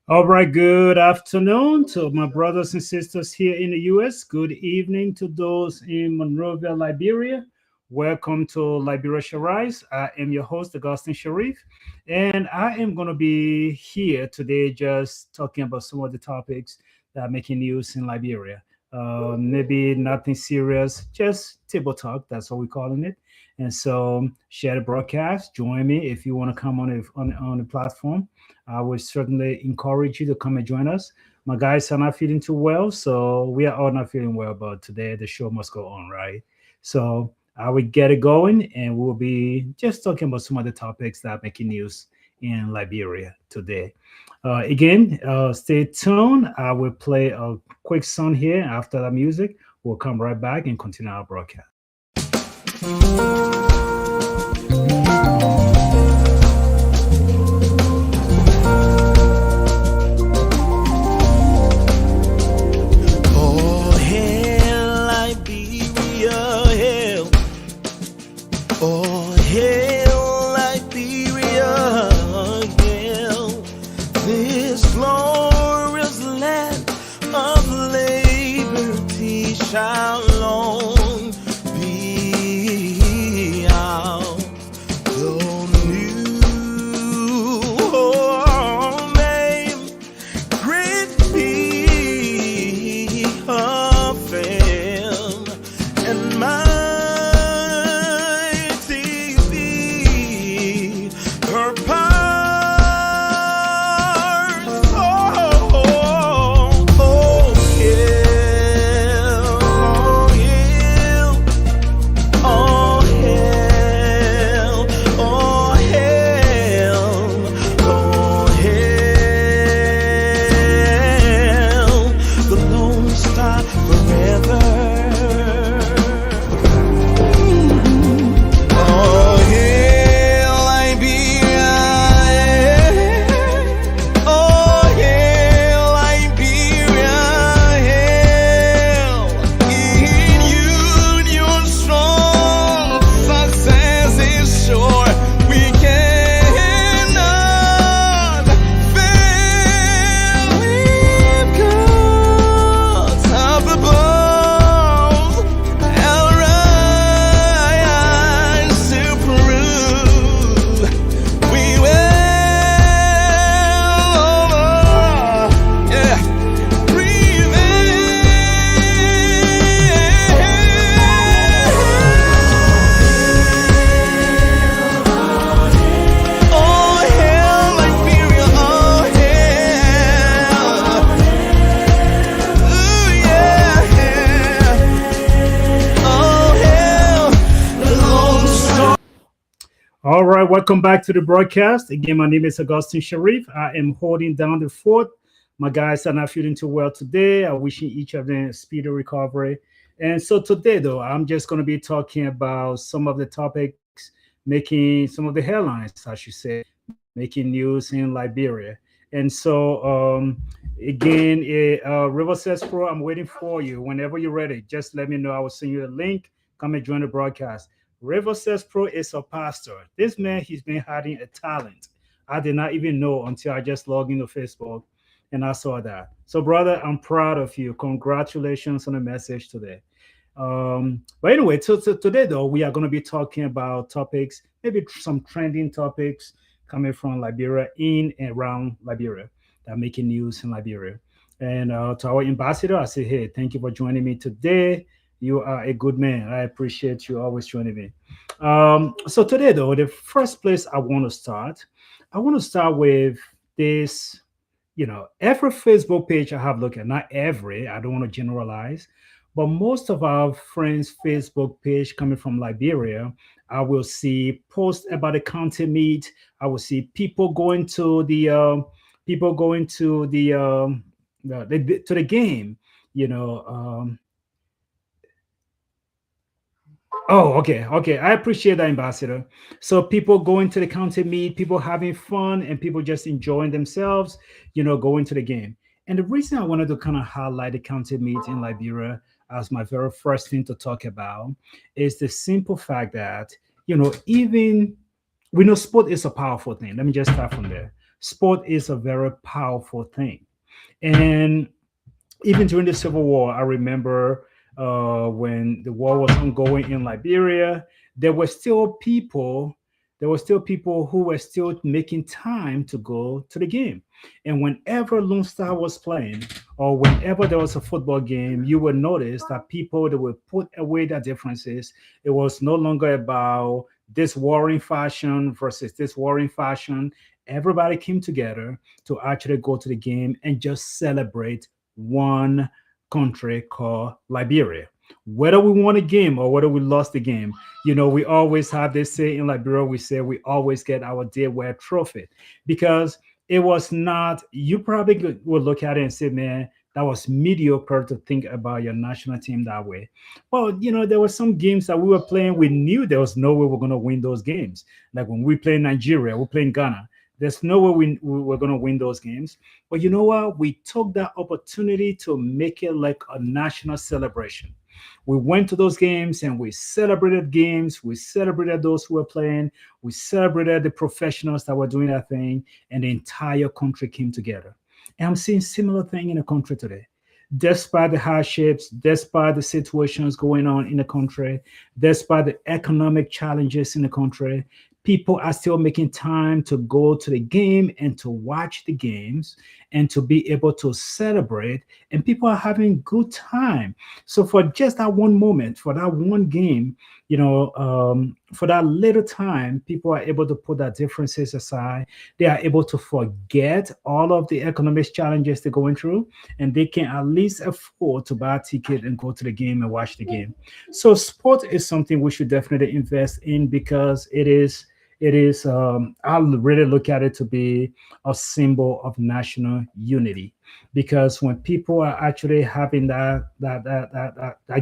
All right, good afternoon to my brothers and sisters here in the US. Good evening to those in Monrovia, Liberia. Welcome to Liberia Rise. I am your host, Augustin Sharif, and I am going to be here today just talking about some of the topics that are making news in Liberia. Maybe nothing serious, just table talk. That's what we're calling it. And so, share the broadcast. Join me if you want to come on the platform. I would certainly encourage you to come and join us. My guys are not feeling too well, so we are all not feeling well, but today the show must go on, right? So I will get it going and we'll be just talking about some of the topics that are making news in Liberia today. Again, stay tuned. I will play a quick song here. After the music, we'll come right back and continue our broadcast. Oh, hail Liberia, hail. Oh, hail Liberia, hail. This glorious land of liberty shall long be out. The new name, great be her fame, and mighty be her powers. Oh, hail, oh, hail. Oh, hail, oh, hail, oh, hail, the Lone Star forever. Oh, hail, Liberia, oh, hail, Liberia, hail. In union strong, success is sure. We cannot fail. We've got up above our eyes to prove we will, yeah, prevail. Oh, hail, Liberia, oh, hail. Ooh, yeah, oh, hail, the Lone Star. All right, welcome back to the broadcast. Again, my name is Augustin Sharif. I am holding down the fort. My guys are not feeling too well today. I'm wishing each of them a speedy recovery. And so today, though, I'm just going to be talking about some of the topics making some of the headlines, I should say, making news in Liberia. And so, again, River Says Pro, I'm waiting for you. Whenever you're ready, just let me know. I will send you a link. Come and join the broadcast. River Says Pro is a pastor. This man, he's been hiding a talent. I did not even know until I just logged into Facebook and I saw that. So, brother, I'm proud of you. Congratulations on the message today. But anyway, so today though, we are going to be talking about topics, maybe some trending topics coming from Liberia, in and around Liberia, that are making news in Liberia. And to our ambassador, I say, hey, thank you for joining me today. You are a good man. I appreciate you always joining me. So today though, the first place I want to start with this. Every Facebook page I have looked at, not every, I don't want to generalize, but most of our friends' Facebook page coming from Liberia, I will see posts about the county meet. I will see people going to to the game. You know, Oh, okay, okay. I appreciate that, Ambassador. So people going to the county meet, people having fun, and people just enjoying themselves, going to the game. And the reason I wanted to kind of highlight the county meet in Liberia as my very first thing to talk about is the simple fact that, even we know sport is a powerful thing. Let me just start from there. sport is a very powerful thing. And even during the Civil War, I remember when the war was ongoing in Liberia, there were still people. There were still people who were still making time to go to the game. And whenever Lone Star was playing, or whenever there was a football game, you would notice that people that would put away their differences. It was no longer about this warring fashion versus this warring fashion. Everybody came together to actually go to the game and just celebrate one country called Liberia. Whether we won a game or whether we lost the game, we always have this say in Liberia, we say we always get our dear wear trophy because it was not, you probably would look at it and say, man, that was mediocre to think about your national team that way. Well, there were some games that we were playing, we knew there was no way we're going to win those games. Like when we play Nigeria, we play in Ghana. There's no way we were going to win those games. But you know what? We took that opportunity to make it like a national celebration. We went to those games and we celebrated games. We celebrated those who were playing. We celebrated the professionals that were doing that thing. And the entire country came together. And I'm seeing similar thing in the country today. Despite the hardships, despite the situations going on in the country, despite the economic challenges in the country, people are still making time to go to the game and to watch the games and to be able to celebrate, and people are having good time. So for just that one moment, for that one game, for that little time, people are able to put their differences aside. They are able to forget all of the economic challenges they're going through, and they can at least afford to buy a ticket and go to the game and watch the game. So sport is something we should definitely invest in because it is I really look at it to be a symbol of national unity, because when people are actually having that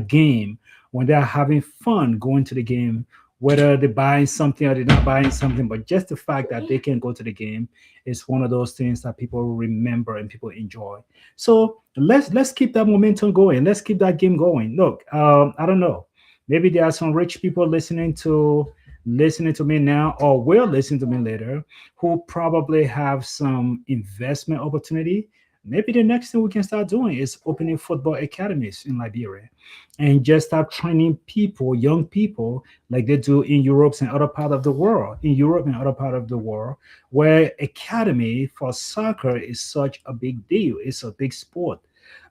game, when they're having fun going to the game, whether they're buying something or they're not buying something, but just the fact that they can go to the game is one of those things that people remember and people enjoy. So let's keep that momentum going. Let's keep that game going. Look, I don't know. Maybe there are some rich people listening to me now or will listen to me later who probably have some investment opportunity. Maybe the next thing we can start doing is opening football academies in Liberia and just start training people, young people, like they do in Europe and other part of the world, where academy for soccer is such a big deal. It's a big sport.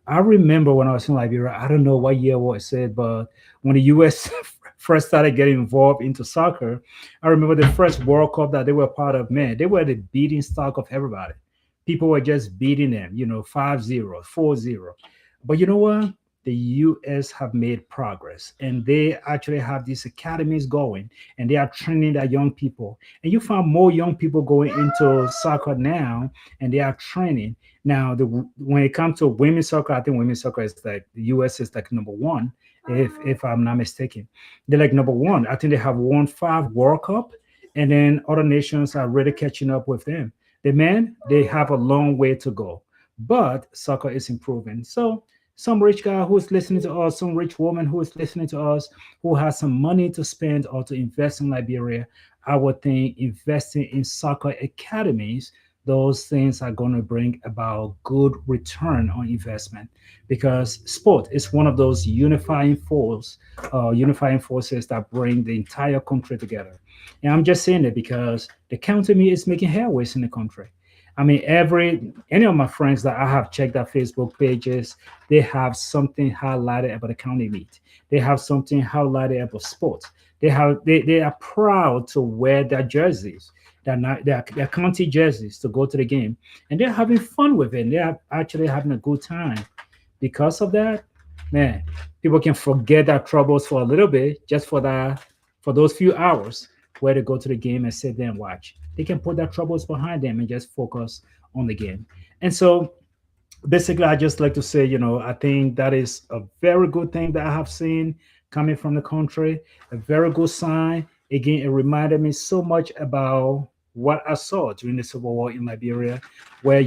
I remember when I was in Liberia, I don't know what year was it, but when the US first started getting involved into soccer, I remember the first World Cup that they were part of, man, they were the beating stock of everybody. People were just beating them, 5-0, 4-0. But you know what? The US have made progress and they actually have these academies going and they are training their young people. And you find more young people going into soccer now and they are training. Now, when it comes to women's soccer, I think women's soccer is like the US is like number one, if I'm not mistaken. They're like number one. I think they have won 5 World Cup, and then other nations are really catching up with them. The men, they have a long way to go, but soccer is improving. So some rich guy who's listening to us, some rich woman who is listening to us, who has some money to spend or to invest in Liberia, I would think investing in soccer academies, those things are going to bring about good return on investment, because sport is one of those unifying forces that bring the entire country together. And I'm just saying it because the county me is making headways in the country. I mean, any of my friends that I have checked their Facebook pages, they have something highlighted about the county meet. They have something highlighted about sports. They are proud to wear their jerseys, their county jerseys to go to the game, and they're having fun with it. And they're actually having a good time. Because of that, man, people can forget their troubles for a little bit just for those few hours where they go to the game and sit there and watch. They can put their troubles behind them and just focus on the game. And so basically, I just like to say, I think that is a very good thing that I have seen coming from the country, a very good sign. Again, it reminded me so much about what I saw during the Civil War in Liberia, where,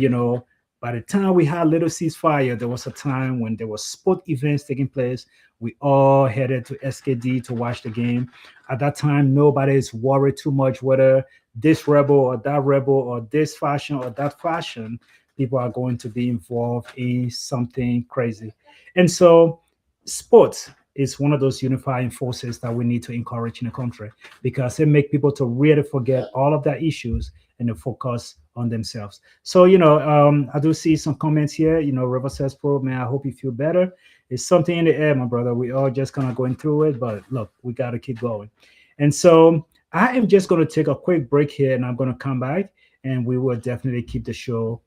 By the time we had little ceasefire, there was a time when there was sport events taking place. We all headed to SKD to watch the game. At that time, nobody is worried too much whether this rebel or that rebel or this fashion or that fashion, people are going to be involved in something crazy. And so sports is one of those unifying forces that we need to encourage in the country because it make people to really forget all of their issues and to focus on themselves. So, I do see some comments here. River says, Pro, man, I hope you feel better. It's something in the air, my brother. We all just kind of going through it, but look, we got to keep going. And so I am just going to take a quick break here and I'm going to come back and we will definitely keep the show.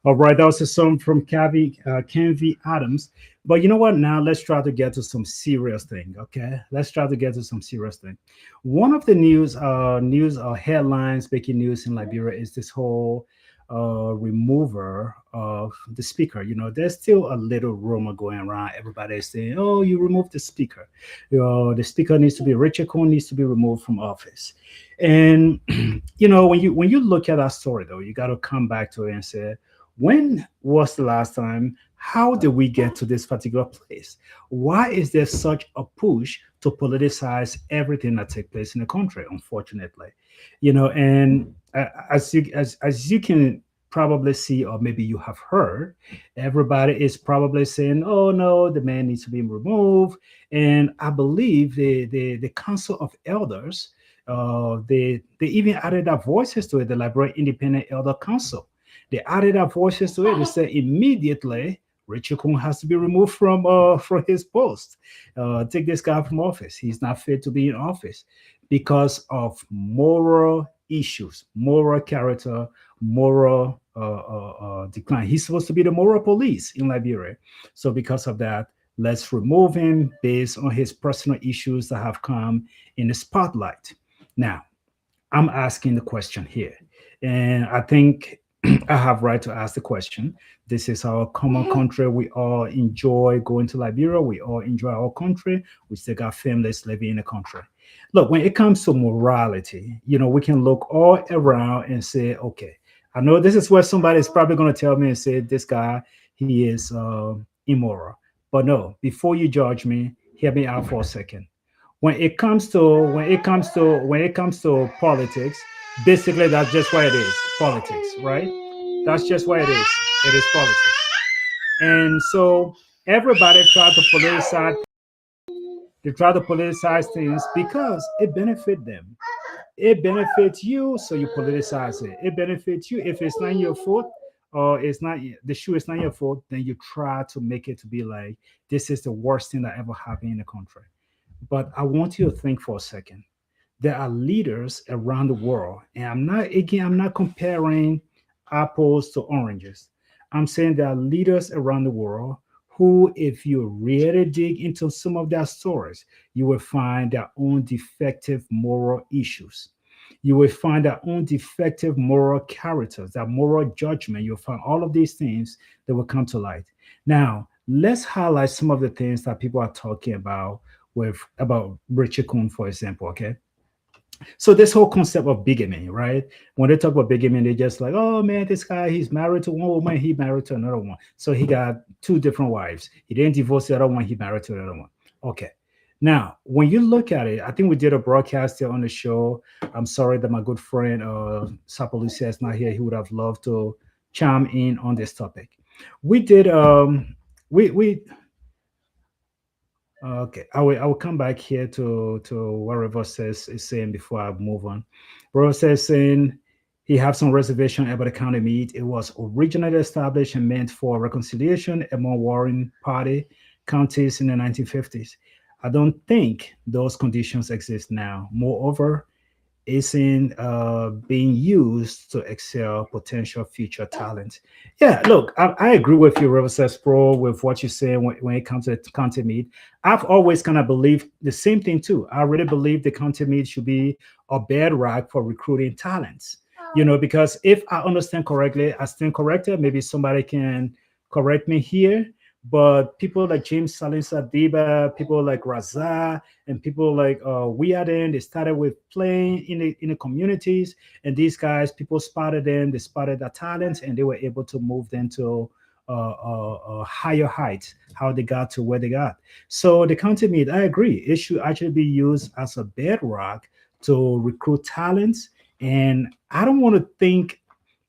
All right, that was a song from Kenvi Adams. But you know what? Now let's try to get to some serious thing. Okay, let's try to get to some serious thing. One of the news headlines making news in Liberia is this whole remover of the speaker. There's still a little rumor going around. Everybody is saying, "Oh, you removed the speaker. The speaker needs to be Richard Cohen needs to be removed from office." And when you look at that story, though, you got to come back to it and say, when was the last time? How did we get to this particular place? Why is there such a push to politicize everything that takes place in the country? Unfortunately, and as you can probably see, or maybe you have heard, everybody is probably saying, "Oh no, the man needs to be removed." And I believe the Council of Elders, they even added their voices to it. The Liberia Independent Elder Council. They added their voices to it. They said immediately Richard Cohen has to be removed from his post. Take this guy from office. He's not fit to be in office because of moral issues, moral character, moral decline. He's supposed to be the moral police in Liberia. So because of that, let's remove him based on his personal issues that have come in the spotlight. Now, I'm asking the question here, and I think I have right to ask the question. This is our common country. We all enjoy going to Liberia. We all enjoy our country. We still got families living in the country. Look, when it comes to morality, we can look all around and say, okay, I know this is where somebody is probably going to tell me and say, this guy, he is immoral. But no, before you judge me, hear me out for a second. When it comes to politics, basically that's just what it is, politics, right? That's just what it is. It is politics. And so everybody try to politicize things because it benefits them. It benefits you, so you politicize it. It benefits you. If it's not your fault, or it's not the shoe is not your fault, then you try to make it to be like this is the worst thing that ever happened in the country. But I want you to think for a second. There are leaders around the world, and I'm not comparing apples to oranges. I'm saying there are leaders around the world who, if you really dig into some of their stories, you will find their own defective moral issues. You will find their own defective moral characters, their moral judgment. You'll find all of these things that will come to light. Now, let's highlight some of the things that people are talking about about Richard Cohen, for example, okay? So this whole concept of bigamy, right? When they talk about bigamy, they're just like, oh man, this guy, he's married to one woman, he married to another one. So he got two different wives. He didn't divorce the other one, he married to another one. Okay. Now, when you look at it, I think we did a broadcast here on the show. I'm sorry that my good friend Sapalucia is not here. He would have loved to chime in on this topic. We did. We Okay, I will come back here to what River says is saying before I move on. River says saying he have some reservation about the county meet. It was originally established and meant for reconciliation among warring party counties in the 1950s. I don't think those conditions exist now. Moreover, isn't being used to excel potential future talent. Yeah, look, I agree with you, Riverside Pro, with what you're saying when it comes to content meet. I've always kind of believed the same thing too. I really believe the content meet should be a bedrock for recruiting talents. Because if I understand correctly, I stand corrected. Maybe somebody can correct me here. But people like James Salinsa Diba, people like Raza, and people like Weaden, they started with playing in the communities, and these guys, people spotted them, they spotted their talents, and they were able to move them to higher heights. How they got to where they got. So the county meet, I agree, it should actually be used as a bedrock to recruit talents, and I don't want to think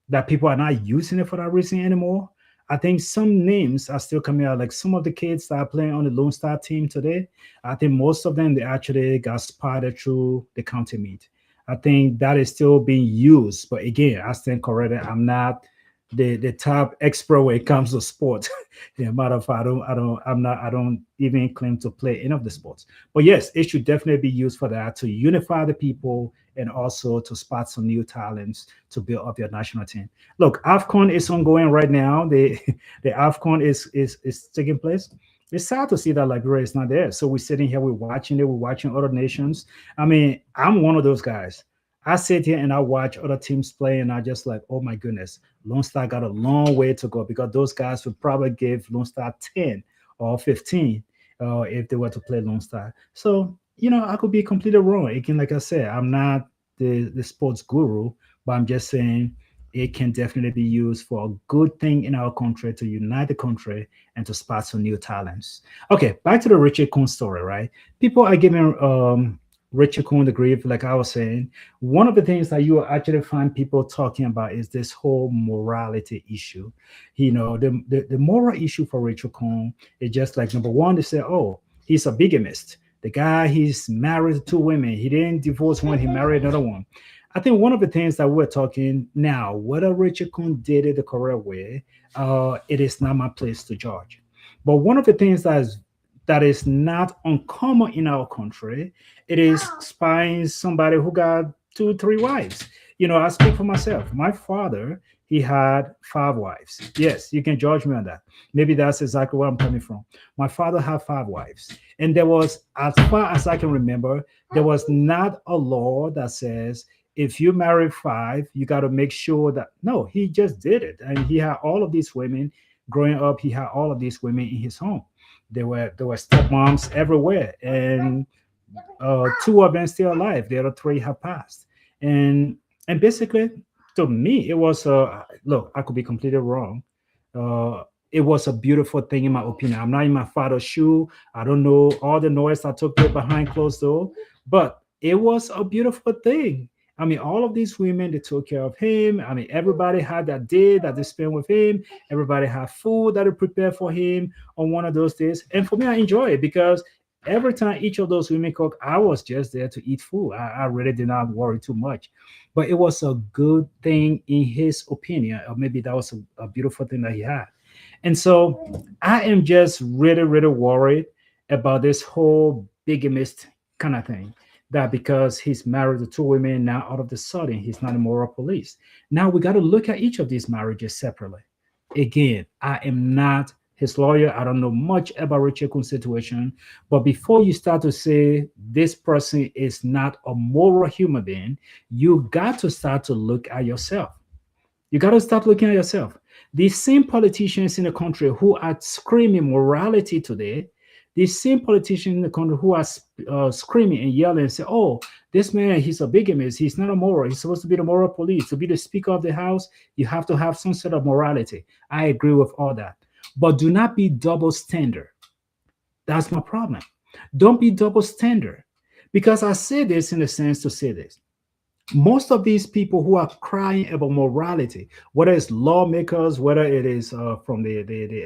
that people are not using it for that reason anymore. I think some names are still coming out. Like some of the kids that are playing on the Lone Star team today, I think most of them they actually got spotted through the county meet. I think that is still being used. But again, I stand corrected. I'm not the top expert when it comes to sports. Matter of fact, I don't even claim to play any of the sports. But yes, it should definitely be used for that to unify the people and also to spot some new talents to build up your national team. Look, AFCON is ongoing right now. The the AFCON is taking place. It's sad to see that Liberia is not there. So we're sitting here, we're watching it, we're watching other nations. I mean, I'm one of those guys. I sit here and I watch other teams play, and I just like, oh my goodness, Lone Star got a long way to go because those guys would probably give Lone Star 10 or 15 if they were to play Lone Star. So, I could be completely wrong. Again, like I said, I'm not the sports guru, but I'm just saying it can definitely be used for a good thing in our country to unite the country and to spot some new talents. Okay, back to the Richard Kuhn story, right? People are giving Richard Kuhn the grief, like I was saying. One of the things that you will actually find people talking about is this whole morality issue. The moral issue for Richard Kuhn is just like number one, they say, oh, he's a bigamist. The guy, he's married to two women. He didn't divorce one, he married another one. I think one of the things that we're talking now, whether Richard Kuhn did it the correct way, it is not my place to judge. But one of the things that is not uncommon in our country, it is spying somebody who got two, three wives. I speak for myself. My father, he had five wives. Yes, you can judge me on that. Maybe that's exactly where I'm coming from. My father had five wives. And there was, as far as I can remember, there was not a law that says if you marry five, you got to make sure that, no, he just did it. And he had all of these women growing up. He had all of these women in his home. There were stepmoms everywhere, and two of them still alive. The other three have passed, and basically, to me, it was look. I could be completely wrong. It was a beautiful thing in my opinion. I'm not in my father's shoe. I don't know all the noise that took place behind closed door, but it was a beautiful thing. I mean, all of these women, they took care of him. I mean, everybody had that day that they spent with him. Everybody had food that they prepared for him on one of those days. And for me, I enjoy it because every time each of those women cook, I was just there to eat food. I really did not worry too much. But it was a good thing in his opinion, or maybe that was a beautiful thing that he had. And so I am just really, really worried about this whole bigamist kind of thing. That because he's married to two women, now all of a sudden he's not a moral police. Now we got to look at each of these marriages separately. Again, I am not his lawyer. I don't know much about Richard Kuhn's situation. But before you start to say this person is not a moral human being, you got to start to look at yourself. You got to start looking at yourself. These same politicians in the country who are screaming morality today, these same politicians in the country who are screaming and yelling and say, oh, this man, he's a bigamist. He's not a moral. He's supposed to be the moral police. To be the Speaker of the House, you have to have some sort of morality. I agree with all that. But do not be double standard. That's my problem. Don't be double standard. Because I say this in the sense to say this. Most of these people who are crying about morality, whether it's lawmakers, whether it is from the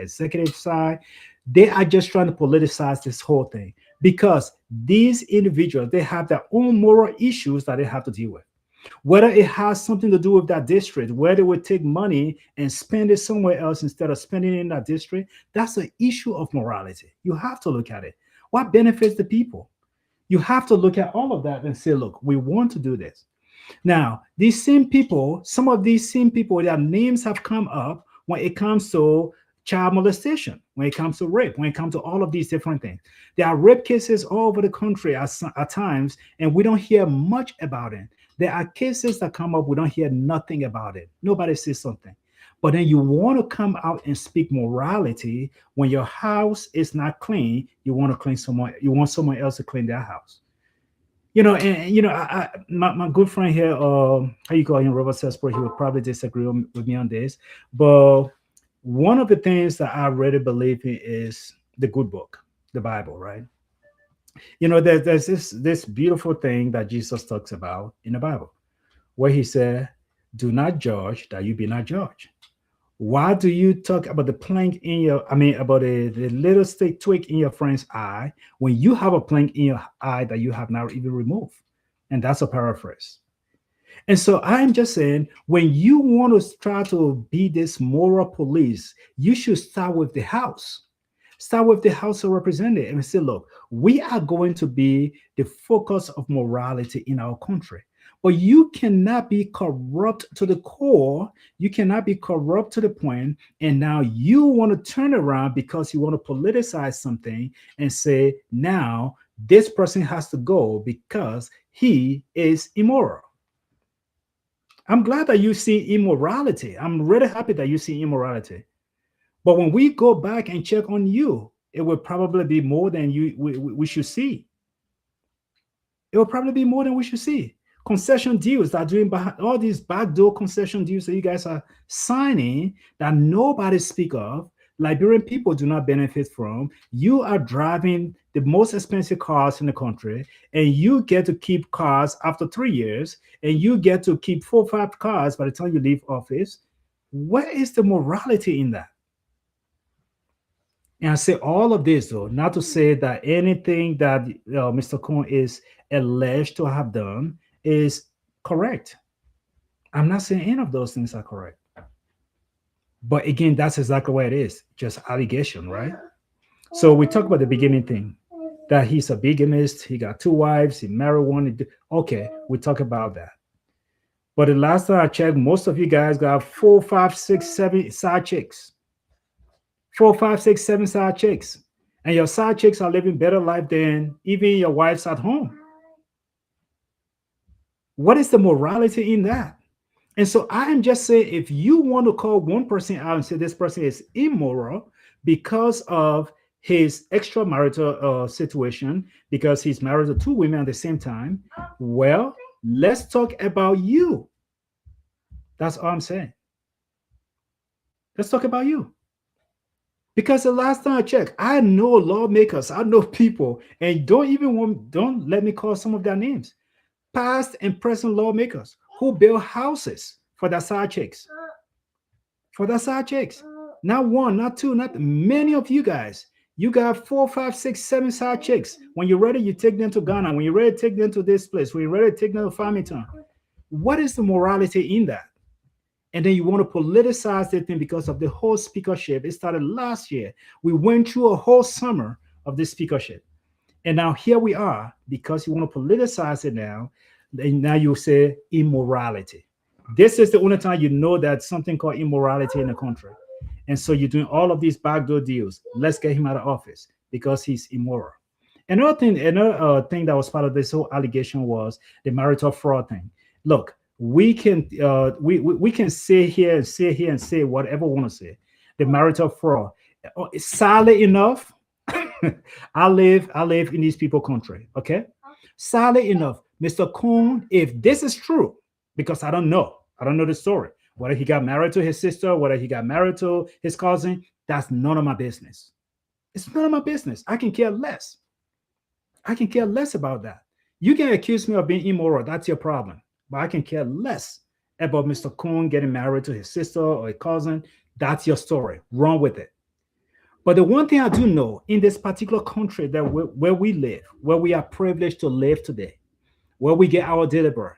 executive side, they are just trying to politicize this whole thing because these individuals, they have their own moral issues that they have to deal with. Whether it has something to do with that district, where they would take money and spend it somewhere else instead of spending it in that district, that's an issue of morality. You have to look at it. What benefits the people? You have to look at all of that and say, look, we want to do this. Now, these same people, some of these same people, their names have come up when it comes to child molestation, when it comes to rape, when it comes to all of these different things. There are rape cases all over the country at times, and we don't hear much about it. There are cases that come up, we don't hear nothing about it. Nobody says something. But then you want to come out and speak morality when your house is not clean. You want to clean someone, you want someone else to clean their house. My good friend here, how you call him, Robert Sesper, he would probably disagree with me on this. But one of the things that I really believe in is the good book, the Bible, right? There's this beautiful thing that Jesus talks about in the Bible, where he said, "Do not judge, that you be not judged." Why do you talk about the plank in your, I mean, about the little stick twig in your friend's eye when you have a plank in your eye that you have not even removed? And that's a paraphrase. And so I'm just saying, when you want to try to be this moral police, you should start with the house. Start with the House of Representatives and say, look, we are going to be the focus of morality in our country. But you cannot be corrupt to the core. You cannot be corrupt to the point, and now you want to turn around because you want to politicize something and say, now this person has to go because he is immoral. I'm glad that you see immorality. I'm really happy that you see immorality. But when we go back and check on you, it will probably be more than we should see. It will probably be more than we should see. Concession deals that are doing all these backdoor concession deals that you guys are signing that nobody speak of. Liberian people do not benefit from. You are driving the most expensive cars in the country, and you get to keep cars after 3 years, and you get to keep 4 or 5 cars by the time you leave office. Where is the morality in that? And I say all of this, though, not to say that anything that Mr. Cohn is alleged to have done is correct. I'm not saying any of those things are correct. But again, that's exactly what it is, just allegation, right? So we talk about the beginning thing, that he's a bigamist, he got 2 wives, he married one. Okay, we talk about that. But the last time I checked, most of you guys got 4, 5, 6, 7 side chicks. 4, 5, 6, 7 side chicks. And your side chicks are living better life than even your wives at home. What is the morality in that? And so I am just saying, if you want to call one person out and say this person is immoral because of his extramarital situation, because he's married to 2 women at the same time, well, let's talk about you. That's all I'm saying. Let's talk about you. Because the last time I checked, I know lawmakers, I know people, and don't let me call some of their names. Past and present lawmakers who build houses for their side chicks. For their side chicks. Not one, not two, not many of you guys. You got 4, 5, 6, 7 side chicks. When you're ready, you take them to Ghana. When you're ready, take them to this place. When you're ready, take them to Farmington. What is the morality in that? And then you want to politicize the thing because of the whole speakership. It started last year. We went through a whole summer of this speakership. And now here we are, because you want to politicize it now. And now you say immorality. This is the only time you know that something called immorality in the country. And so you're doing all of these backdoor deals. Let's get him out of office because he's immoral. Another thing that was part of this whole allegation was the marital fraud thing. Look, we can sit here and say whatever we want to say. The marital fraud. Sadly enough, I live in these people country. Okay, sadly enough, Mr. Cohn, if this is true, because I don't know the story, whether he got married to his sister, whether he got married to his cousin, that's none of my business. It's none of my business. I can care less. I can care less about that. You can accuse me of being immoral. That's your problem. but I can care less about Mr. Coon getting married to his sister or a cousin. That's your story. Run with it. But the one thing I do know in this particular country that where we live, where we are privileged to live today, where we get our delivery,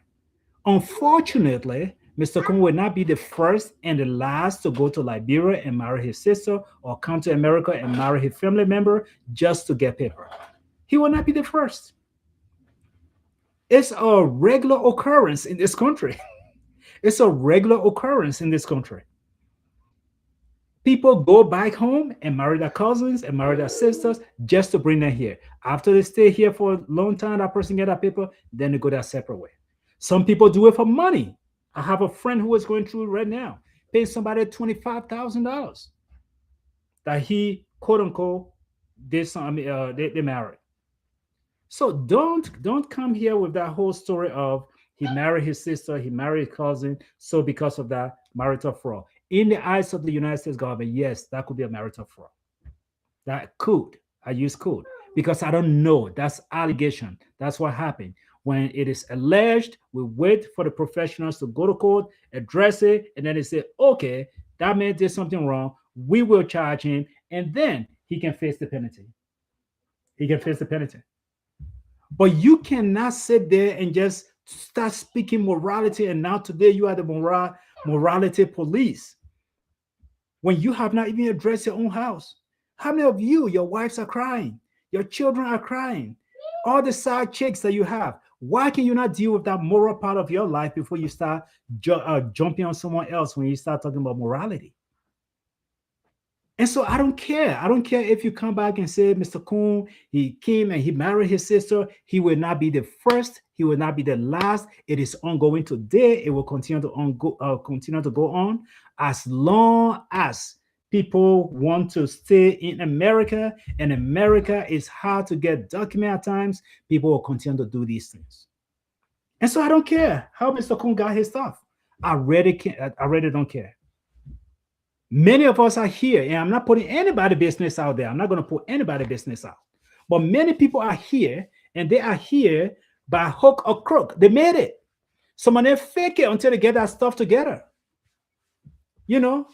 unfortunately, Mr. Coon will not be the first and the last to go to Liberia and marry his sister or come to America and marry his family member just to get paper. He will not be the first. It's a regular occurrence in this country. It's a regular occurrence in this country. People go back home and marry their cousins and marry their sisters just to bring them here. After they stay here for a long time, that person get that paper, then they go their separate way. Some people do it for money. I have a friend who is going through it right now, paying somebody $25,000 that he quote unquote did some. I mean, they married. So don't come here with that whole story of he married his sister, he married his cousin. So because of that, marital fraud. In the eyes of the United States government, yes, that could be a marital fraud. That could. I use could because I don't know. That's allegation. That's what happened. When it is alleged, we wait for the professionals to go to court, address it, and then they say, okay, that man did something wrong. We will charge him, and then he can face the penalty. He can face the penalty. But you cannot sit there and just start speaking morality, and now today you are the morality police when you have not even addressed your own house. How many of you, your wives are crying, your children are crying, all the side chicks that you have? Why can you not deal with that moral part of your life before you start jumping on someone else when you start talking about morality? And so I don't care. I don't care if you come back and say, Mr. Coon, he came and he married his sister. He will not be the first. He will not be the last. It is ongoing today. It will continue to go on as long as people want to stay in America, and America is hard to get document at times. People will continue to do these things. And so I don't care how Mr. Coon got his stuff. I really don't care. Many of us are here, and I'm not putting anybody business out there. I'm not going to put anybody business out. But many people are here, and they are here by hook or crook. They made it. Some of them fake it until they get that stuff together. You know,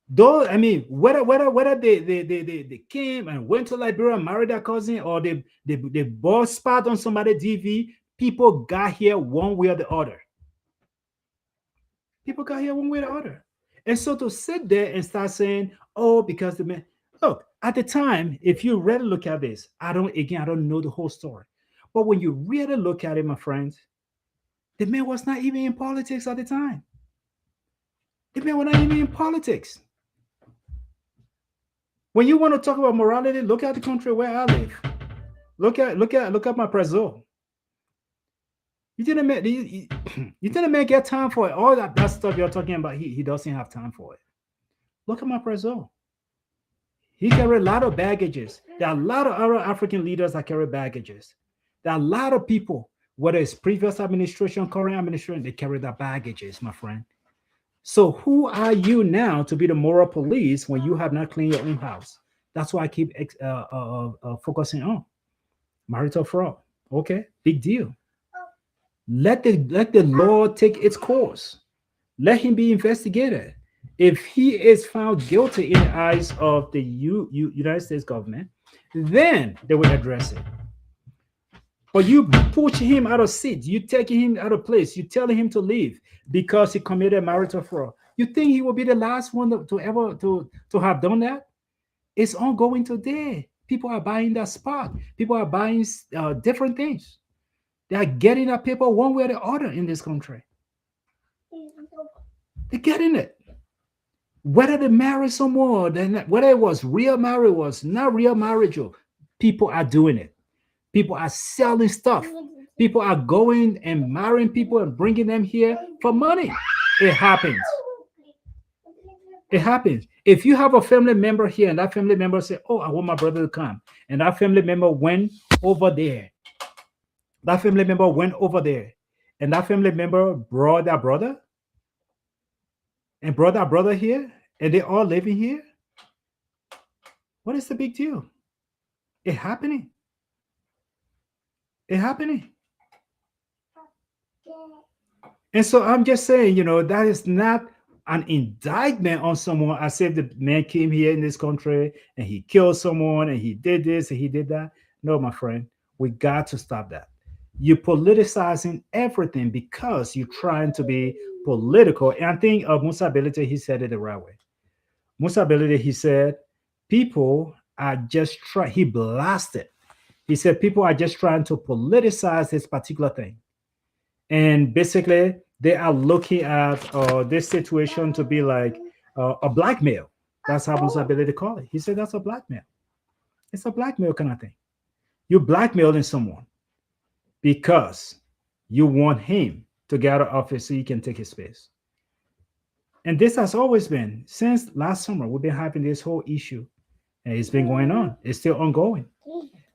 though, I mean, whether they came and went to Liberia and married their cousin, or they bought spot on somebody's DV, people got here one way or the other. People got here one way or the other. And so to sit there and start saying, oh, because the man, look, at the time, if you really look at this, I don't know the whole story. But when you really look at it, my friends, the man was not even in politics at the time. The man was not even in politics. When you want to talk about morality, look at the country where I live. Look at my Brazil. You didn't make get time for it. All that stuff you're talking about, he doesn't have time for it. Look at my Brazil. He carried a lot of baggages. There are a lot of other African leaders that carry baggages. There are a lot of people, whether it's previous administration, current administration, they carry their baggages, my friend. So who are you now to be the moral police when you have not cleaned your own house? That's why I keep focusing on marital fraud. Okay, big deal. Let the law take its course. Let him be investigated. If he is found guilty in the eyes of the United States government, then they will address it. But you push him out of seat, you taking him out of place, you telling him to leave because he committed marital fraud. You think he will be the last one to ever have done that? It's ongoing today. People are buying that spot. People are buying different things. They are getting that paper one way or the other in this country. They're getting it. Whether they marry someone, whether it was real marriage, was not real marriage, people are doing it. People are selling stuff. People are going and marrying people and bringing them here for money. It happens. It happens. If you have a family member here and that family member say, oh, I want my brother to come, and that family member went over there. That family member went over there, and that family member brought that brother and brought that brother here, and they all living here. What is the big deal? It's happening. It's happening. And so I'm just saying, that is not an indictment on someone as if the man came here in this country and he killed someone and he did this and he did that. No, my friend, we got to stop that. You're politicizing everything because you're trying to be political. And I think of Musa Ability, he said it the right way. Musa Ability, he said, people are just trying, he blasted. He said, people are just trying to politicize this particular thing. And basically, they are looking at this situation to be like a blackmail. That's how Musa Ability call it. He said that's a blackmail. It's a blackmail kind of thing. You're blackmailing someone because you want him to get out of office so you can take his space. And this has always been since last summer. We've been having this whole issue, and it's been going on. It's still ongoing.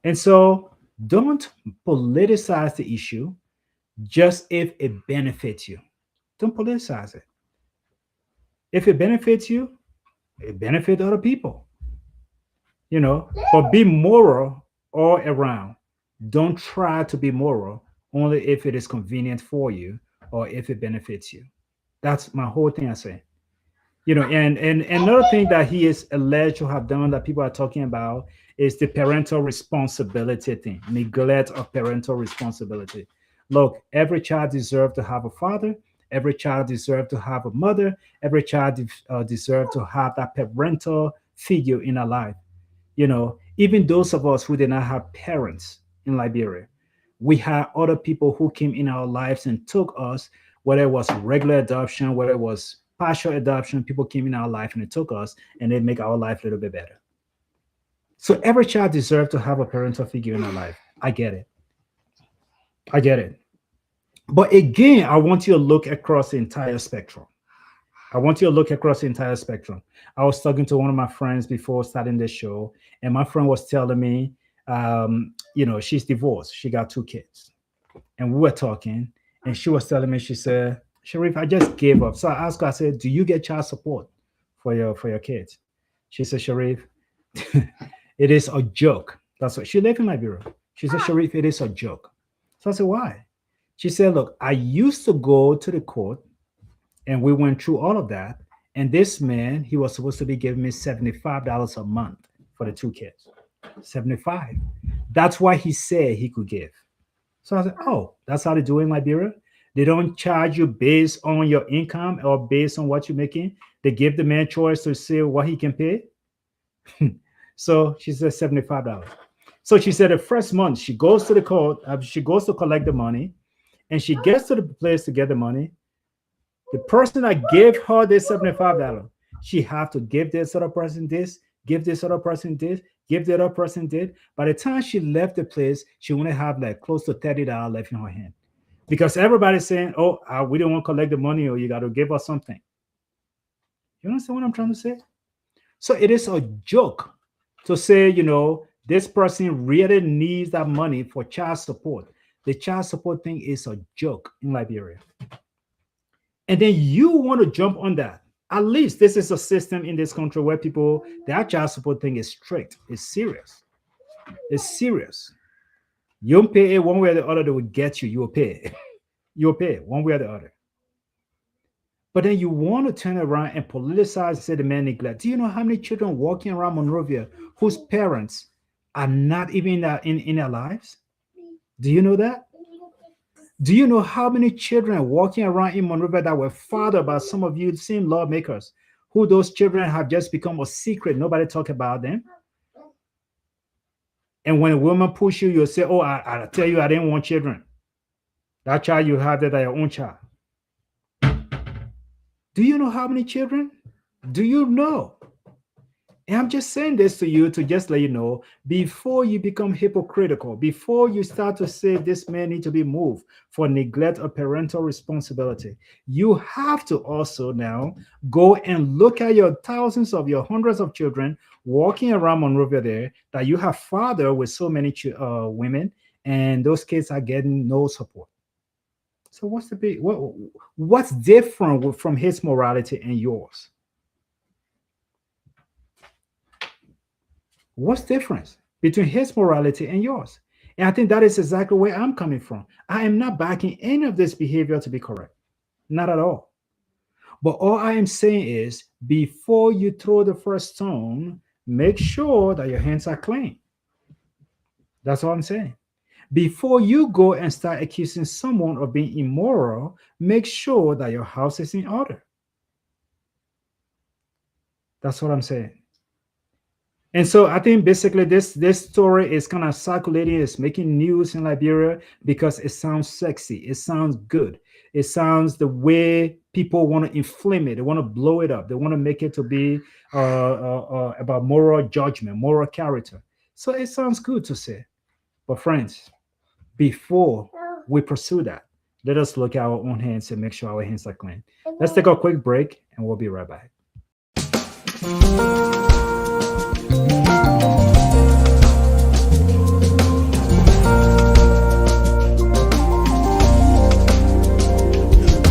And so don't politicize the issue just if it benefits you. Don't politicize it. If it benefits you, it benefits other people, but be moral all around. Don't try to be moral only if it is convenient for you or if it benefits you. That's my whole thing I say. And another thing that he is alleged to have done that people are talking about is the parental responsibility thing, neglect of parental responsibility. Look, every child deserves to have a father. Every child deserves to have a mother. Every child deserves to have that parental figure in our life. Even those of us who did not have parents in Liberia, we had other people who came in our lives and took us, whether it was regular adoption, whether it was partial adoption, people came in our life and they took us and they make our life a little bit better. So every child deserves to have a parental figure in our life. I get it. I get it. But again, I want you to look across the entire spectrum. I want you to look across the entire spectrum. I was talking to one of my friends before starting this show, and my friend was telling me, she's divorced. She got 2 kids. And we were talking, and she was telling me, she said, Sharif, I just gave up. So I asked her, I said, do you get child support for your kids? She said, Sharif, it is a joke. That's what she lived in Liberia. She said, Sharif, it is a joke. So I said, why? She said, look, I used to go to the court and we went through all of that. And this man, he was supposed to be giving me $75 a month for the 2 kids. 75. That's why he said he could give. So I said, oh, that's how they do in Liberia? They don't charge you based on your income or based on what you're making. They give the man choice to see what he can pay. So she said $75. So she said the first month she goes to the court, she goes to collect the money, and she gets to the place to get the money. The person that gave her this $75, she have to give this other person this, give this other person this, give the other person this. By the time she left the place, she only have like close to $30 left in her hand. Because everybody's saying, oh, we don't want to collect the money or you got to give us something. You understand what I'm trying to say? So it is a joke to say, this person really needs that money for child support. The child support thing is a joke in Liberia. And then you want to jump on that. At least this is a system in this country where people, their child support thing is strict. It's serious. It's serious. You don't pay it one way or the other, they will get you. You will pay. You'll pay one way or the other. But then you want to turn around and politicize and say the man neglect. Do you know how many children walking around Monrovia whose parents are not even in their lives? Do you know that? Do you know how many children walking around in Monrovia that were fathered by some of you same lawmakers, who those children have just become a secret? Nobody talk about them. And when a woman push you, you'll say, oh, I tell you, I didn't want children. That child you have, that your own child. Do you know how many children? Do you know? And I'm just saying this to you to just let you know, before you become hypocritical, before you start to say this man needs to be moved for neglect of parental responsibility, you have to also now go and look at your thousands of your hundreds of children walking around Monrovia there that you have fathered with so many women, and those kids are getting no support. So what's the big what's different from his morality and yours? What's the difference between his morality and yours? And I think that is exactly where I'm coming from. I am not backing any of this behavior to be correct. Not at all. But all I am saying is before you throw the first stone, make sure that your hands are clean. That's all I'm saying. Before you go and start accusing someone of being immoral, make sure that your house is in order. That's what I'm saying. And so I think basically this story is kind of circulating, it's making news in Liberia because it sounds sexy, it sounds good, it sounds the way people want to inflame it, they want to blow it up, they want to make it to be about moral judgment, moral character. So it sounds good to say. But friends, before we pursue that, let us look at our own hands and make sure our hands are clean. Let's take a quick break and we'll be right back.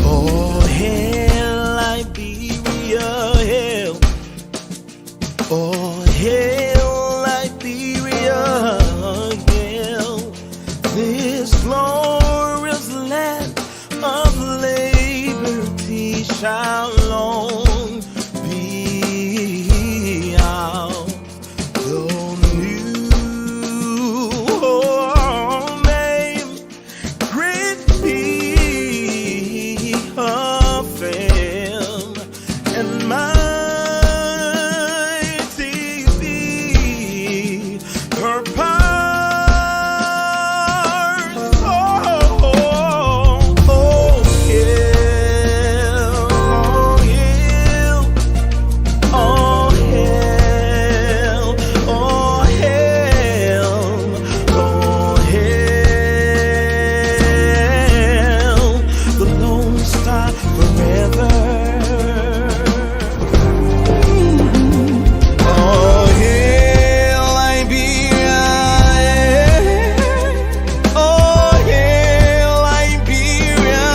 Oh, hail Liberia, hail. Oh, hail Liberia, hail. This glorious land of liberty shall long be out. The new name, great be her fame, and mighty be her powers. Oh, hail, oh, hail, oh, hail, oh, hail, the Lone Star forever. Oh, hail, Liberia, oh, hail, Liberia,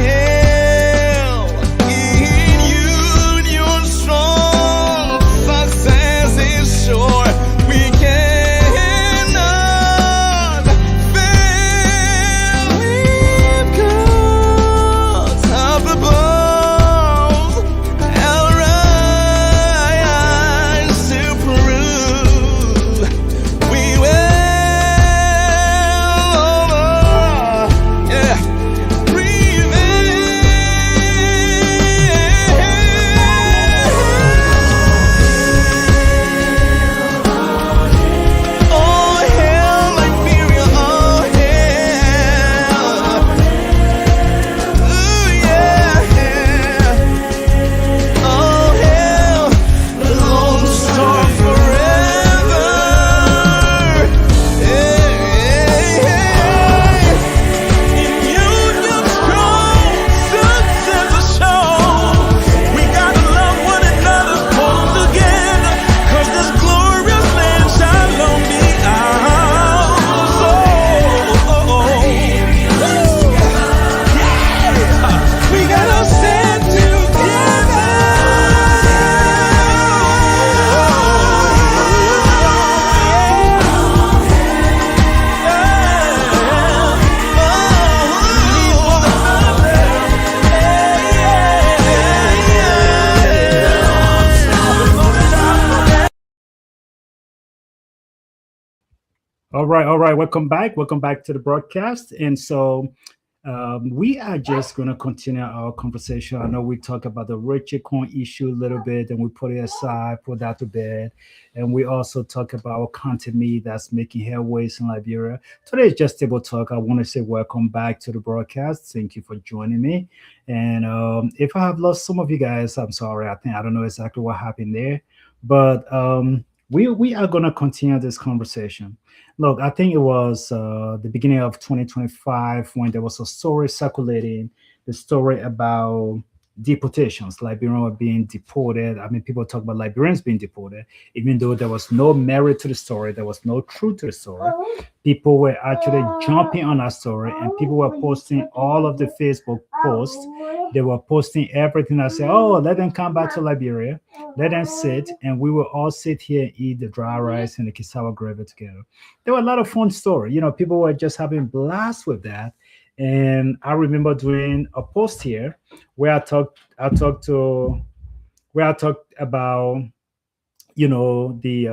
hail. In union strong, success is sure. We cannot fail. We've got up above our eyes to prove we will, yeah, prevail. Oh, hail Liberia, oh, hail. Ooh, yeah, yeah. Oh, hail, the Lone Star forever. Hey, in union strong, success assured. We gotta love one another, hold together, 'cause this glorious land shall long be ours. We gotta stand together. All right. Welcome back. Welcome back to the broadcast. And so we are just going to continue our conversation. I know we talked about the Richard Coin issue a little bit, and we put it aside, put that to bed. And we also talk about content meat that's making headways in Liberia. Today is just table talk. I want to say welcome back to the broadcast. Thank you for joining me. And if I have lost some of you guys, I'm sorry. I don't know exactly what happened there, but we are going to continue this conversation. Look, I think it was the beginning of 2025 when there was a story circulating, the story about deportations. Liberians were being deported. I mean, people talk about Liberians being deported, even though there was no merit to the story, there was no truth to the story. People were actually jumping on that story, and people were posting all of the Facebook posts. They were posting everything that said, "Oh, let them come back to Liberia, let them sit, and we will all sit here and eat the dry rice and the cassava gravy together." There were a lot of fun stories. People were just having blast with that. And I remember doing a post here where I talked to where I talked about the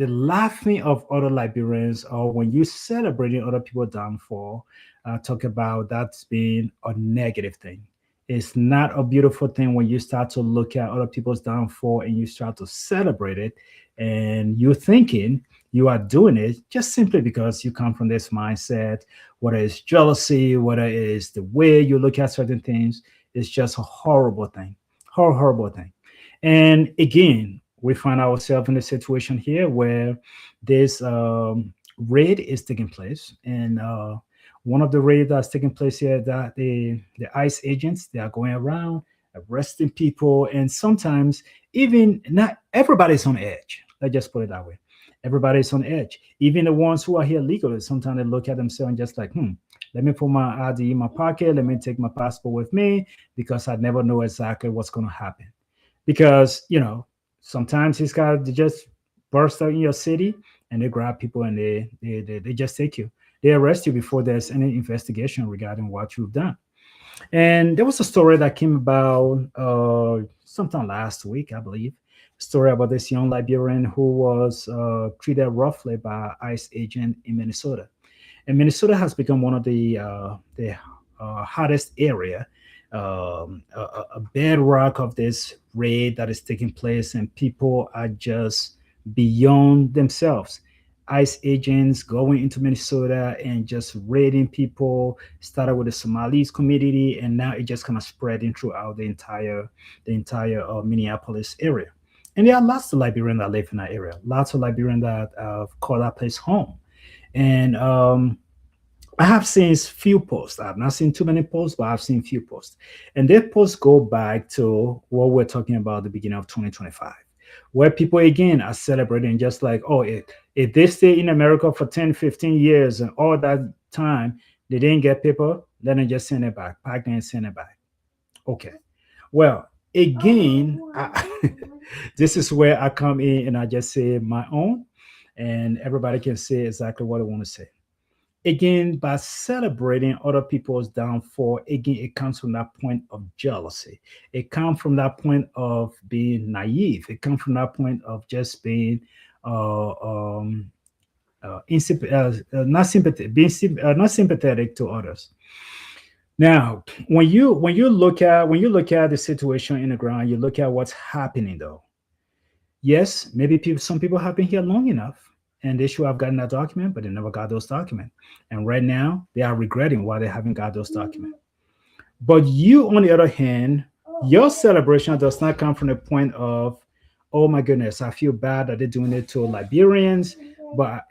laughing of other Liberians, or when you celebrating other people's downfall. Talk about that's being a negative thing. It's not a beautiful thing when you start to look at other people's downfall and you start to celebrate it, and you're thinking you are doing it just simply because you come from this mindset, whether it's jealousy, whether it's the way you look at certain things. It's just a horrible thing, horrible thing. And again, we find ourselves in a situation here where this raid is taking place, and one of the raids that's taking place here, that the ICE agents, they are going around arresting people, and sometimes even not everybody's on edge. Let's just put it that way. Everybody's on edge. Even the ones who are here legally, sometimes they look at themselves and just like, let me put my ID in my pocket. Let me take my passport with me because I never know exactly what's going to happen. Because sometimes these guys, they just burst out in your city and they grab people, and they just take you. They arrest you before there's any investigation regarding what you've done. And there was a story that came about sometime last week, I believe. A story about this young Liberian who was treated roughly by ICE agent in Minnesota. And Minnesota has become one of the hottest area, a bedrock of this raid that is taking place, and people are just beyond themselves. ICE agents going into Minnesota and just raiding people. Started with the Somalis community, and now it just kind of spreading throughout the entire Minneapolis area. And there are lots of Liberians that live in that area. Lots of Liberians that call that place home. And I have seen few posts. I've not seen too many posts, but I've seen few posts. And their posts go back to what we're talking about at the beginning of 2025, where people again are celebrating just like, oh, if they stay in America for 10, 15 years and all that time, they didn't get paper, then they just send it back, pack and send it back. Okay. Well, again, this is where I come in and I just say my own, and everybody can say exactly what I want to say. Again, by celebrating other people's downfall, again, it comes from that point of jealousy. It comes from that point of being naive. It comes from that point of just being not sympathetic, not sympathetic to others. Now, when you look at the situation in the ground, you look at what's happening though. Yes, maybe some people have been here long enough and they should have gotten that document, but they never got those documents. And right now they are regretting why they haven't got those documents. But you, on the other hand, your celebration does not come from the point of, oh my goodness, I feel bad that they're doing it to Liberians. But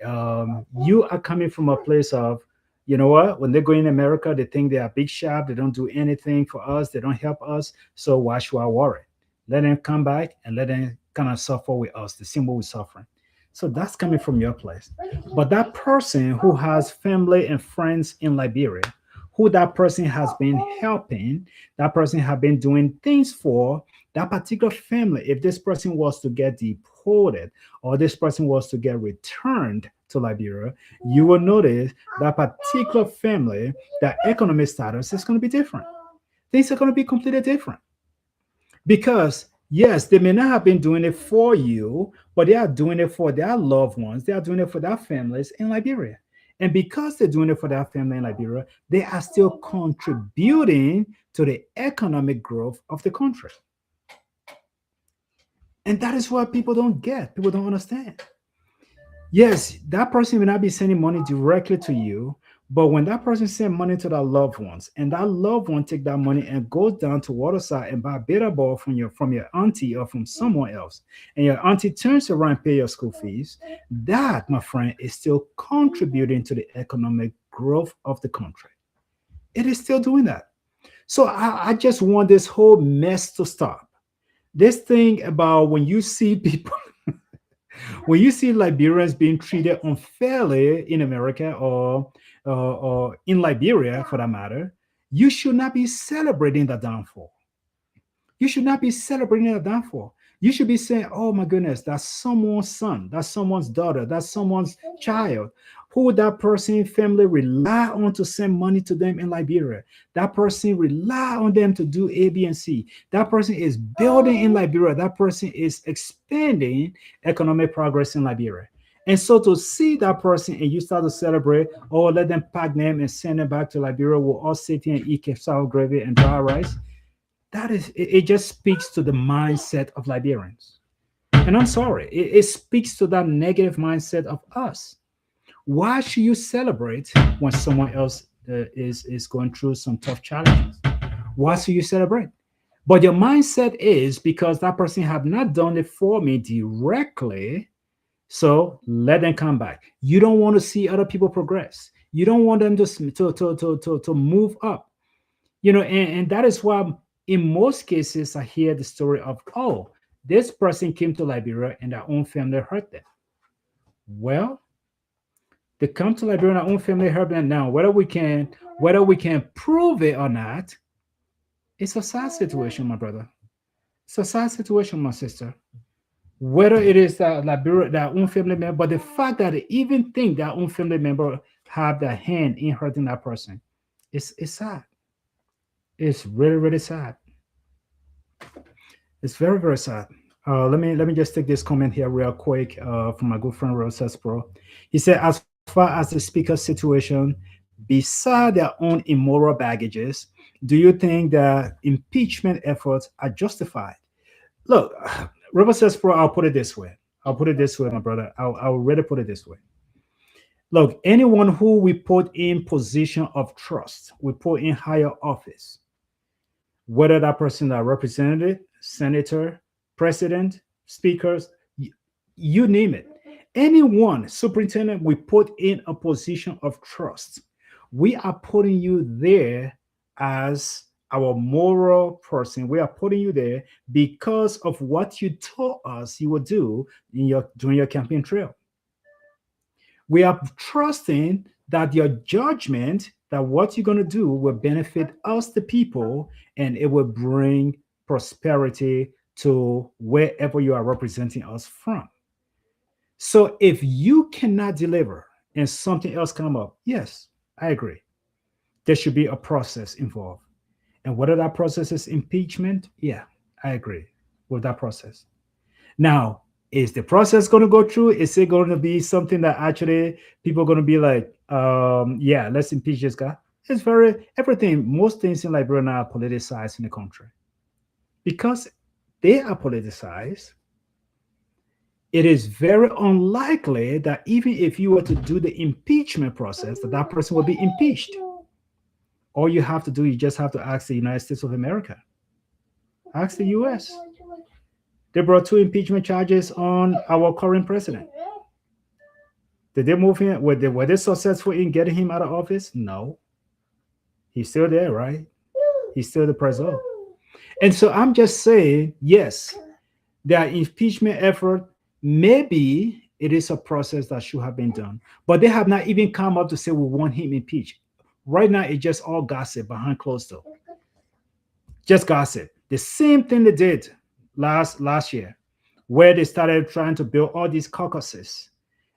you are coming from a place of, you know what, when they go in America, they think they are big shot. They don't do anything for us. They don't help us. So why should I worry? Let them come back and let them kind of suffer with us, the same way we're suffering. So that's coming from your place. But that person who has family and friends in Liberia, who that person has been helping, that person have been doing things for, that particular family, if this person was to get deported or this person was to get returned to Liberia, you will notice that particular family, that economic status is going to be different. Things are going to be completely different. Because yes, they may not have been doing it for you, but they are doing it for their loved ones. They are doing it for their families in Liberia. And because they're doing it for their family in Liberia, they are still contributing to the economic growth of the country. And that is what people don't get. People don't understand. Yes, that person will not be sending money directly to you, but when that person send money to their loved ones, and that loved one take that money and goes down to Waterside and buy a bitter ball from your auntie or from someone else, and your auntie turns around and pay your school fees, that, my friend, is still contributing to the economic growth of the country. It is still doing that. So I just want this whole mess to stop. This thing about when you see people, when you see Liberians being treated unfairly in America or in Liberia for that matter, you should not be celebrating the downfall. You should not be celebrating a downfall. You should be saying, oh my goodness, that's someone's son, that's someone's daughter, that's someone's child, who that person family rely on to send money to them in Liberia. That person rely on them to do A, B, and C. That person is building in Liberia. That person is expanding economic progress in Liberia. And so to see that person and you start to celebrate, or let them pack them and send them back to Liberia, we'll all sit here and eat sour gravy and dry rice. That is, it just speaks to the mindset of Liberians. And I'm sorry, it speaks to that negative mindset of us. Why should you celebrate when someone else is going through some tough challenges? Why should you celebrate? But your mindset is because that person have not done it for me directly, so let them come back. You don't want to see other people progress. You don't want them to move up. And that is why in most cases I hear the story of, oh, this person came to Liberia and their own family hurt them. Well, they come to Liberia and their own family hurt them. Now, whether we can prove it or not, it's a sad situation, my brother. It's a sad situation, my sister. Whether it is that Liberia, their own family member, but the fact that they even think their own family member have their hand in hurting that person, it's sad. It's really, really sad. It's very, very sad. Let me just take this comment here real quick from my good friend Rosas Pro. He said, as far as the speaker's situation, beside their own immoral baggages, do you think that impeachment efforts are justified? Look, Rosas Pro, I'll put it this way. I'll put it this way, my brother. I'll really put it this way. Look, anyone who we put in position of trust, we put in higher office, whether that person is representative, senator, president, speakers, you name it. Anyone, superintendent, we put in a position of trust. We are putting you there as our moral person. We are putting you there because of what you told us you would do during your campaign trail. We are trusting that your judgment, that what you're going to do will benefit us, the people, and it will bring prosperity to wherever you are representing us from. So if you cannot deliver and something else come up, yes, I agree. There should be a process involved. And whether that process is impeachment, yeah, I agree with that process. Now, is the process going to go through? Is it going to be something that actually people are going to be like, yeah, let's impeach this guy? It's most things in Liberia now are politicized in the country. Because they are politicized, it is very unlikely that even if you were to do the impeachment process, that person will be impeached. All you have to do, you just have to ask the United States of America. Ask the US. They brought 2 impeachment charges on our current president. Did they move him? Were they successful in getting him out of office? No. He's still there, right? He's still the president. And so I'm just saying, yes, their impeachment effort, maybe it is a process that should have been done. But they have not even come up to say we want him impeached. Right now, it's just all gossip behind closed door. Just gossip. The same thing they did last year, where they started trying to build all these caucuses,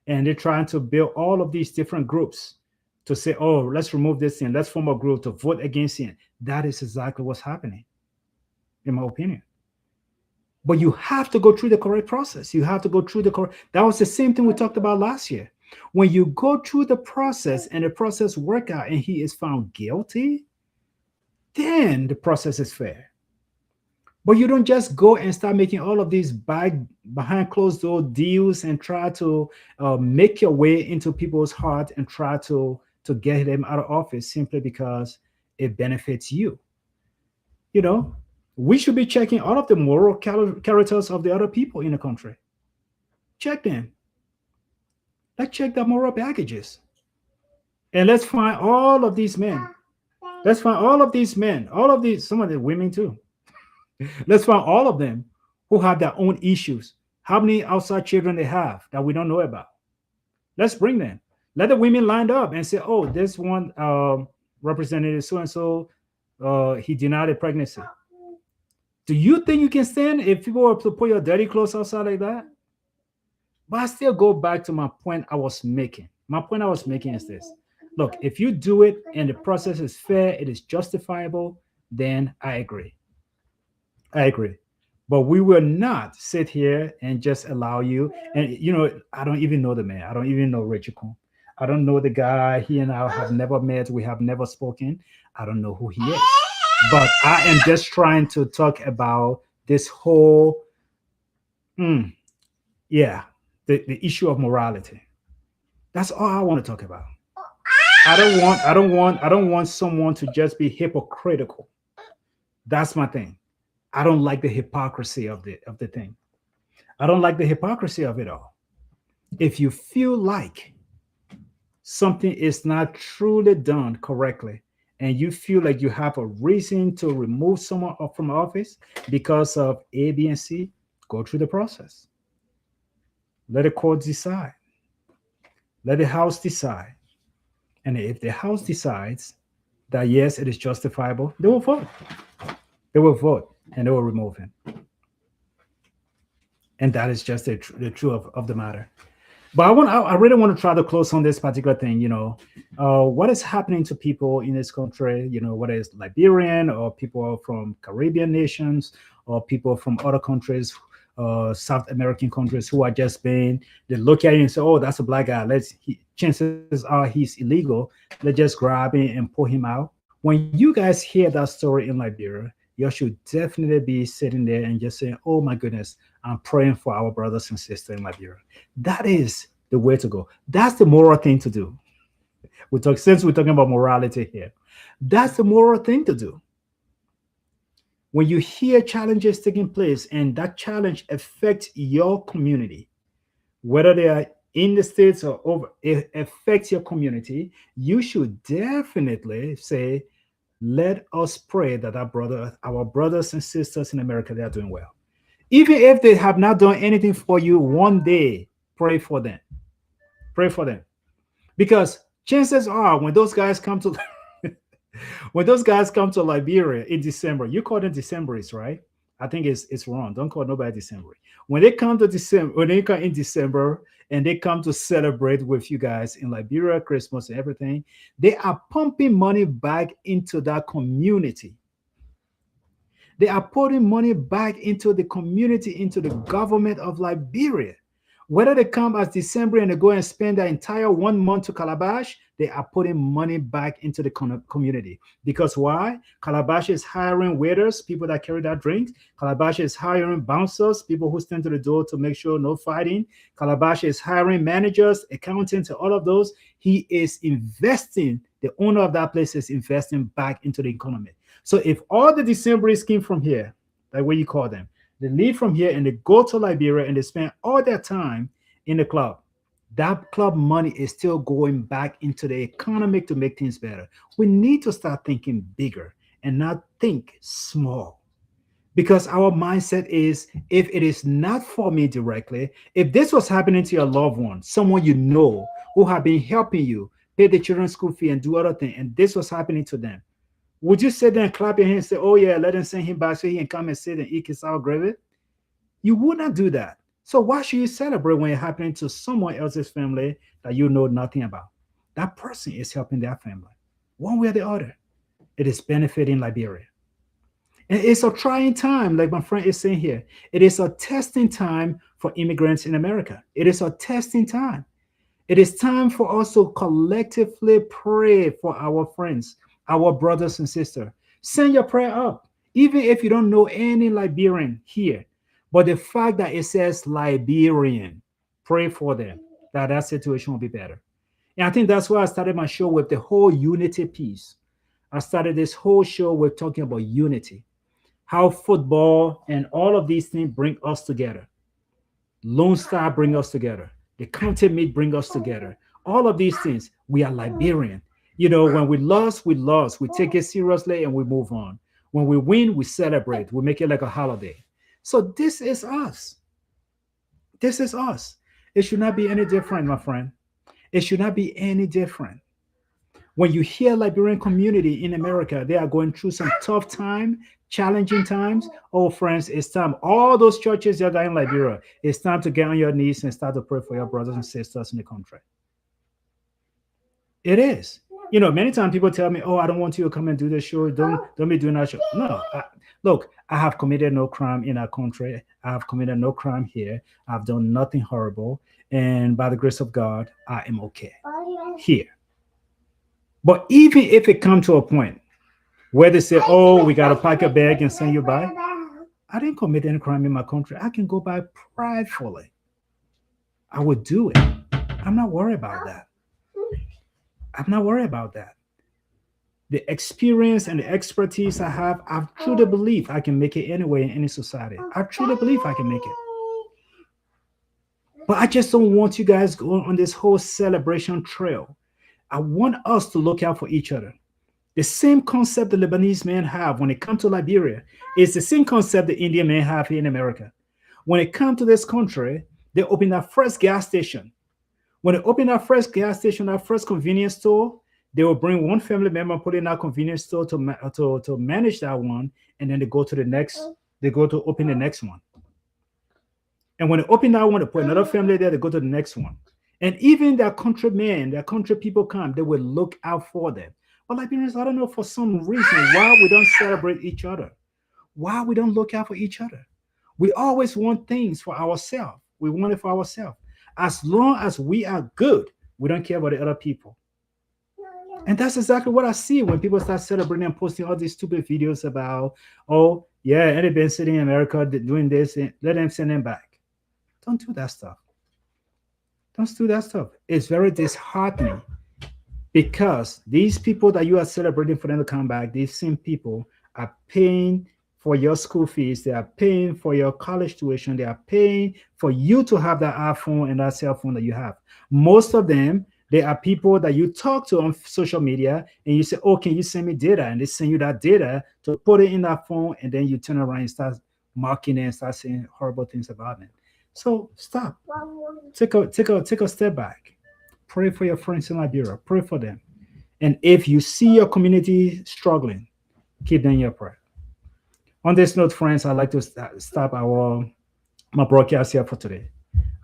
and they're trying to build all of these different groups to say, oh, let's remove this thing, let's form a group to vote against it. That is exactly what's happening, in my opinion. But you have to go through the correct process. You have to go through the correct. That was the same thing we talked about last year. When you go through the process and the process work out and he is found guilty, then the process is fair. But you don't just go and start making all of these behind closed door deals and try to make your way into people's heart and try to get them out of office simply because it benefits you. We should be checking all of the moral characters of the other people in the country. Check them. Let's check the moral baggages. And let's find all of these men Let's find all of these men, all of these, some of the women too. Let's find all of them who have their own issues. How many outside children they have that we don't know about? Let's bring them. Let the women line up and say, "Oh, this one representative so and so, he denied a pregnancy." Do you think you can stand if people were to put your dirty clothes outside like that? But I still go back to my point I was making. My point I was making is this: look, if you do it and the process is fair, it is justifiable, then I agree. I agree. But we will not sit here and just allow you. And I don't even know the man. I don't even know Richard Cohn. I don't know the guy. He and I have never met. We have never spoken. I don't know who he is. But I am just trying to talk about this whole, yeah, the issue of morality. That's all I want to talk about. I don't want someone to just be hypocritical. That's my thing. I don't like the hypocrisy of the thing. I don't like the hypocrisy of it all. If you feel like something is not truly done correctly, and you feel like you have a reason to remove someone from office because of A, B, and C, go through the process. Let the court decide. Let the House decide. And if the House decides that yes, it is justifiable, they will vote. They will vote and they will remove him. And that is just the truth of the matter. But I really want to try to close on this particular thing. What is happening to people in this country? Whether it's Liberian or people from Caribbean nations or people from other countries, South American countries who are just they look at you and say, "Oh, that's a black guy. Chances are he's illegal. Let's just grab him and pull him out." When you guys hear that story in Liberia, you should definitely be sitting there and just saying, "Oh my goodness, I'm praying for our brothers and sisters in Liberia." That is the way to go. That's the moral thing to do. Since we're talking about morality here, that's the moral thing to do. When you hear challenges taking place and that challenge affects your community, whether they are in the states or over, it affects your community, you should definitely say, let us pray that our brothers and sisters in America, they are doing well. Even if they have not done anything for you one day, pray for them. Pray for them. Because chances are when those guys come to Liberia in December, you call them Decemberists, right? I think it's wrong. Don't call nobody December. When they come in December and they come to celebrate with you guys in Liberia, Christmas and everything, they are pumping money back into that community. They are putting money back into the community, into the government of Liberia. Whether they come as December and they go and spend their entire 1 month to Calabash, they are putting money back into the community. Because why? Calabash is hiring waiters, people that carry that drinks. Calabash is hiring bouncers, people who stand to the door to make sure no fighting. Calabash is hiring managers, accountants, and all of those. He is investing, the owner of that place is investing back into the economy. So if all the Decemberists came from here, like what you call them, they leave from here and they go to Liberia and they spend all their time in the club. That club money is still going back into the economy to make things better. We need to start thinking bigger and not think small. Because our mindset is, if it is not for me directly, if this was happening to your loved one, someone you know who have been helping you pay the children's school fee and do other things, and this was happening to them, would you sit there and clap your hands and say, "Oh yeah, let him send him back so he can come and sit and eat his sour gravy"? You would not do that. So why should you celebrate when it's happening to someone else's family that you know nothing about? That person is helping their family, one way or the other. It is benefiting Liberia. And it's a trying time, like my friend is saying here. It is a testing time for immigrants in America. It is a testing time. It is time for us to collectively pray for our friends, our brothers and sisters. Send your prayer up, even if you don't know any Liberian here. But the fact that it says Liberian, pray for them, that situation will be better. And I think that's why I started my show with the whole unity piece. I started this whole show with talking about unity, how football and all of these things bring us together. Lone Star bring us together. The county meet bring us together. All of these things, we are Liberian. When we lost, we lost. We take it seriously and we move on. When we win, we celebrate. We make it like a holiday. So this is us. This is us. It should not be any different, my friend. It should not be any different. When you hear Liberian community in America, they are going through some tough time, challenging times. Oh, friends, it's time. All those churches you got in Liberia, it's time to get on your knees and start to pray for your brothers and sisters in the country. It is. Many times people tell me, "Oh, I don't want you to come and do the show. Don't be doing that show." No, look, I have committed no crime in our country. I have committed no crime here. I've done nothing horrible, and by the grace of God, I am okay here. But even if it comes to a point where they say, "Oh, we got to pack a bag and send you by," I didn't commit any crime in my country. I can go by pridefully. I would do it. I'm not worried about that. I'm not worried about that. The experience and the expertise I have, I truly believe I can make it anyway in any society. I truly believe I can make it. But I just don't want you guys going on this whole celebration trail. I want us to look out for each other. The same concept the Lebanese men have when it comes to Liberia is the same concept the Indian men have here in America. When it comes to this country, they open their first gas station. When they open our first gas station, our first convenience store, they will bring one family member, put in our convenience store to manage that one, and then they go to the next. They go to open the next one. And when they open that one, they put another family there. They go to the next one. And even their countrymen, their country people come, they will look out for them. But Liberians, I don't know for some reason why we don't celebrate each other, why we don't look out for each other. We always want things for ourselves. We want it for ourselves. As long as we are good, we don't care about the other people. And that's exactly what I see when people start celebrating and posting all these stupid videos about, oh, yeah, and they've been sitting in America doing this, and let them send them back. Don't do that stuff. Don't do that stuff. It's very disheartening because these people that you are celebrating for them to come back, these same people are paying for your school fees, they are paying for your college tuition, they are paying for you to have that iPhone and that cell phone that you have. Most of them, they are people that you talk to on social media and you say, "Oh, can you send me data?" And they send you that data to put it in that phone, and then you turn around and start mocking it and start saying horrible things about it. So stop. Take a step back. Pray for your friends in Liberia. Pray for them. And if you see your community struggling, keep them in your prayer. On this note, friends, I'd like to stop my broadcast here for today.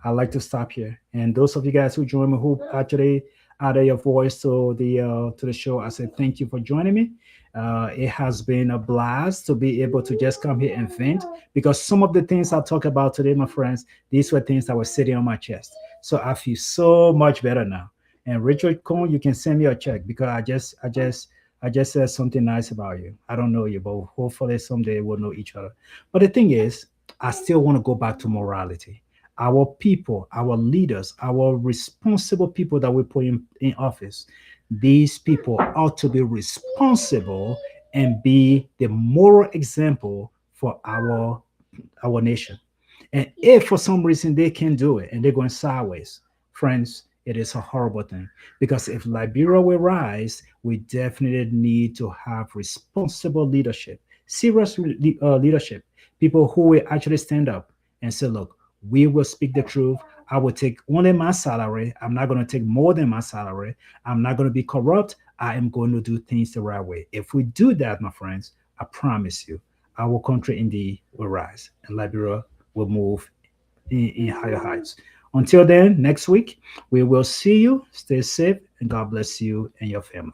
I'd like to stop here. And those of you guys who join me, who actually added your voice to the show, I say thank you for joining me. It has been a blast to be able to just come here and vent, because some of the things I talk about today, my friends, these were things that were sitting on my chest. So I feel so much better now. And Richard Cohn, you can send me a check because I just said something nice about you. I don't know you, but hopefully someday we'll know each other. But the thing is, I still want to go back to morality. Our people, our leaders, our responsible people that we put in office, these people ought to be responsible and be the moral example for our nation. And if for some reason they can't do it and they're going sideways, friends, it is a horrible thing. Because if Liberia will rise, we definitely need to have responsible leadership, serious leadership, people who will actually stand up and say, look, we will speak the truth. I will take only my salary. I'm not going to take more than my salary. I'm not going to be corrupt. I am going to do things the right way. If we do that, my friends, I promise you, our country indeed will rise and Liberia will move in higher heights. Until then, next week, we will see you. Stay safe and God bless you and your family.